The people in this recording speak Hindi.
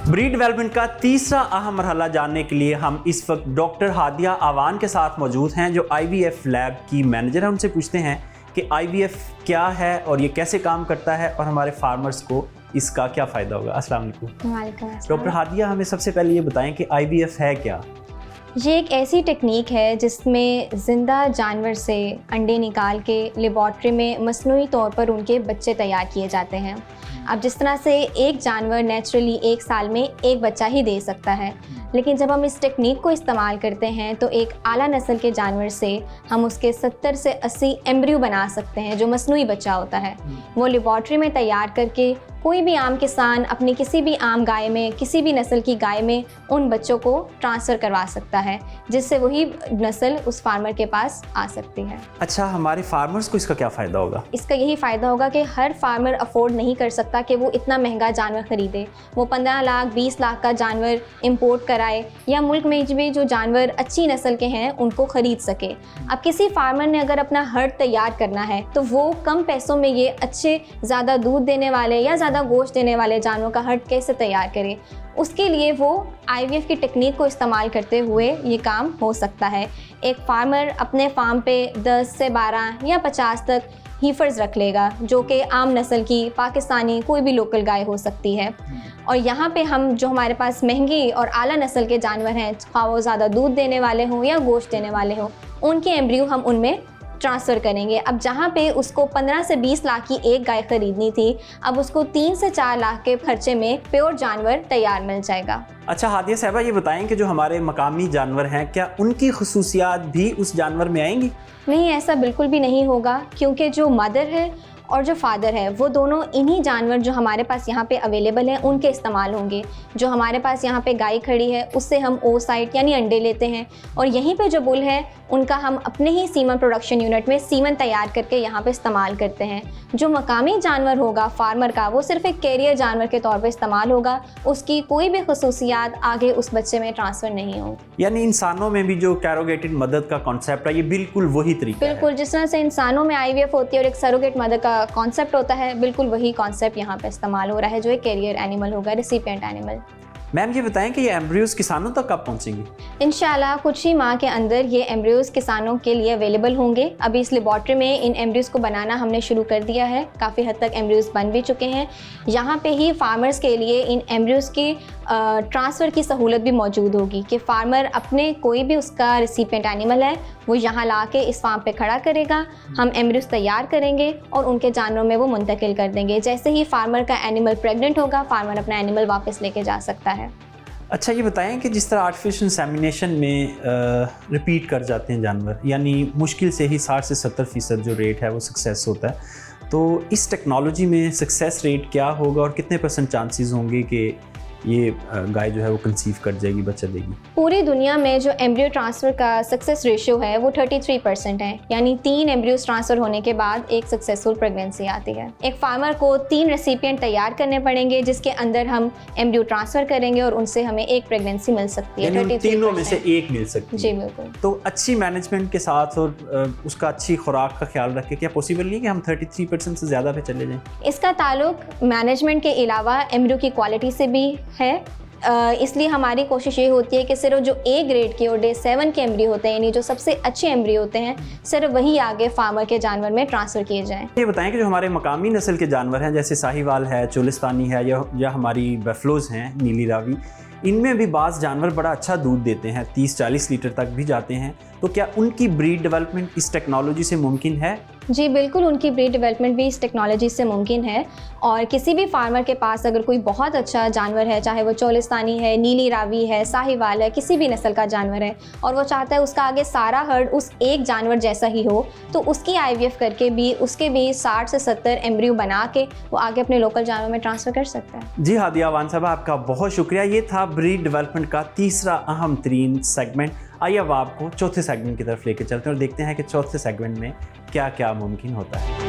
ब्रीड डेवलपमेंट का तीसरा अहम मरहला जानने के लिए हम इस वक्त डॉक्टर हादिया आवान के साथ मौजूद हैं, जो IVF लैब की मैनेजर हैं। उनसे पूछते हैं कि IVF क्या है और ये कैसे काम करता है और हमारे फार्मर्स को इसका क्या फ़ायदा होगा। अस्सलाम वालेकुम डॉक्टर हादिया, हमें सबसे पहले ये बताएं कि IVF है क्या। ये एक ऐसी टेक्निक है जिसमें ज़िंदा जानवर से अंडे निकाल के लेबॉर्ट्री में मसनूई तौर पर उनके बच्चे तैयार किए जाते हैं। अब जिस तरह से एक जानवर नेचुरली एक साल में एक बच्चा ही दे सकता है, लेकिन जब हम इस टेक्निक को इस्तेमाल करते हैं तो एक आला नस्ल के जानवर से हम उसके 70 से 80 एम्ब्रियो बना सकते हैं, जो मसनूई बच्चा होता है। वो लेबॉर्ट्री में तैयार करके कोई भी आम किसान अपनी किसी भी आम गाय में, किसी भी नस्ल की गाय में उन बच्चों को ट्रांसफ़र करवा सकता है, जिससे वही नस्ल उस फार्मर के पास आ सकती है। अच्छा, हमारे फार्मर्स को इसका क्या फ़ायदा होगा? इसका यही फ़ायदा होगा कि हर फार्मर अफोर्ड नहीं कर सकता कि वो इतना महंगा जानवर ख़रीदे। वो 15 लाख 20 लाख का जानवर इंपोर्ट कराए या मुल्क में भी जो जानवर अच्छी नस्ल के हैं उनको ख़रीद सके। अब किसी फार्मर ने अगर अपना हर्ड तैयार करना है तो वो कम पैसों में ये अच्छे ज़्यादा दूध देने वाले या ज़्यादा गोश्त देने वाले जानवरों का हर्ड कैसे तैयार करे, उसके लिए वो IVF की टेक्निक को इस्तेमाल करते हुए ये काम हो सकता है। एक फार्मर अपने फार्म पे 10 से 12 या 50 तक हीफर्स रख लेगा, जो कि आम नस्ल की पाकिस्तानी कोई भी लोकल गाय हो सकती है। और यहाँ पे हम जो हमारे पास महंगी और आला नस्ल के जानवर हैं, ख़ास वो ज़्यादा दूध देने वाले हों या गोश्त देने वाले हों, उनके एम्ब्रियो हम उनमें ट्रांसफ़र करेंगे। अब जहाँ पे उसको 15 से 20 लाख की एक गाय ख़रीदनी थी, अब उसको 3 से 4 लाख के खर्चे में प्योर जानवर तैयार मिल जाएगा। अच्छा हादिया साहबा, ये बताएं कि जो हमारे मकामी जानवर हैं, क्या उनकी खुसूसियात भी उस जानवर में आएंगी? नहीं, ऐसा बिल्कुल भी नहीं होगा, क्योंकि जो मदर है और जो फादर है वो दोनों इन्हीं जानवर जो हमारे पास यहाँ पे अवेलेबल हैं उनके इस्तेमाल होंगे। जो हमारे पास यहाँ पे गाय खड़ी है उससे हम oocyte यानी अंडे लेते हैं, और यहीं पे जो बुल है उनका हम अपने ही सीमन प्रोडक्शन यूनिट में सीमन तैयार करके यहाँ पे इस्तेमाल करते हैं। जो मकामी जानवर होगा फार्मर का, वो सिर्फ एक कैरियर जानवर के तौर पर इस्तेमाल होगा, उसकी कोई भी खसूसियात आगे उस बच्चे में ट्रांसफ़र नहीं होगी। यानी इंसानों में भी जो कैरोगेटेड मदद का कॉन्सेप्ट है, ये बिल्कुल वही तरीका है। बिल्कुल, जिस तरह से इंसानों में IVF होती है और एक सरोगेट मदर का कॉन्सेप्ट होता है, बिल्कुल वही कॉन्सेप्ट यहाँ पे इस्तेमाल हो रहा है, जो एक कैरियर एनिमल होगा, रेसिपिएंट एनिमल। मैम ये बताएं कि ये एम्ब्रियोज किसानों तक कब पहुँचेंगे? इंशाल्लाह कुछ ही माह के अंदर ये एम्ब्रियोज किसानों के लिए अवेलेबल होंगे। अभी इस लेबॉर्ट्री में इन एम्ब्रियोज को बनाना हमने शुरू कर दिया है, काफ़ी हद तक एम्ब्रियोज बन भी चुके हैं। यहाँ पे ही फार्मर्स के लिए इन एम्ब्रियोज की ट्रांसफ़र की सहूलत भी मौजूद होगी कि फार्मर अपने कोई भी उसका रेसिपिएंट एनिमल है वो यहाँ ला के इस फार्म पे खड़ा करेगा, हम एम्ब्रियोज तैयार करेंगे और उनके जानवरों में वो मुंतकिल कर देंगे। जैसे ही फार्मर का एनिमल प्रेग्नेंट होगा, फार्मर अपना एनिमल वापस लेके जा सकता है। अच्छा, ये बताएं कि जिस तरह आर्टिफिशियल इंसेमिनेशन में रिपीट कर जाते हैं जानवर, यानी मुश्किल से ही 60 से 70% जो रेट है वो सक्सेस होता है, तो इस टेक्नोलॉजी में सक्सेस रेट क्या होगा और कितने % चांसेस होंगे कि ये गाय जो है वो कंसीव कर जाएगी, बच्चा देगी? पूरी दुनिया में जो एम्ब्रियो ट्रांसफ़र का सक्सेस रेशियो है वो 33% है, यानी 3 एम्ब्रियोज ट्रांसफ़र होने के बाद एक सक्सेसफुल प्रेगनेंसी आती है। एक फार्मर को 3 रेसिपिएंट तैयार करने पड़ेंगे जिसके अंदर हम एम्ब्रियो ट्रांसफ़र करेंगे और उनसे हमें एक प्रेगनेंसी मिल सकती है। 33% तीनों में से एक मिल सकती है। जी बिल्कुल। तो अच्छी मैनेजमेंट के साथ और उसका अच्छी खुराक का ख्याल रख के क्या पॉसिबल नहीं कि हम 33% से ज़्यादा पे चले जाएँ? इसका ताल्लुक मैनेजमेंट के अलावा एम्ब्रियो की क्वालिटी से भी है। इसलिए हमारी कोशिश ये होती है कि सिर्फ जो A ग्रेड के और डे 7 के एम्ब्रियो होते हैं, यानी जो सबसे अच्छे एम्ब्रियो होते हैं, सिर्फ वही आगे फार्मर के जानवर में ट्रांसफ़र किए जाएं। ये बताएं कि जो हमारे मकामी नस्ल के जानवर हैं, जैसे साहिवाल है, चोलिस्तानी है या हमारी बफलोज हैं, नीली रावी, इनमें भी बाज़ जानवर बड़ा अच्छा दूध देते हैं, 30-40 लीटर तक भी जाते हैं, तो क्या उनकी ब्रीड डेवलपमेंट इस टेक्नोलॉजी से मुमकिन है? जी बिल्कुल, उनकी ब्रीड डेवलपमेंट भी इस टेक्नोलॉजी से मुमकिन है। और किसी भी फार्मर के पास अगर कोई बहुत अच्छा जानवर है, चाहे वो चोलिस्तानी है, नीली रावी है, साहिवाल है, किसी भी नस्ल का जानवर है, और वो चाहता है उसका आगे सारा हर्ड उस एक जानवर जैसा ही हो, तो उसकी IVF करके भी उसके भी 60 से 70 एम्ब्रियो बना के वो आगे अपने लोकल जानवर में ट्रांसफ़र कर सकता है। जी हादिया आवान साहब, आपका बहुत शुक्रिया। ये था ब्रीड डेवलपमेंट का तीसरा अहम तरीन सेगमेंट। आइए अब आपको चौथे सेगमेंट की तरफ लेके चलते हैं और देखते हैं कि चौथे सेगमेंट में क्या क्या मुमकिन होता है।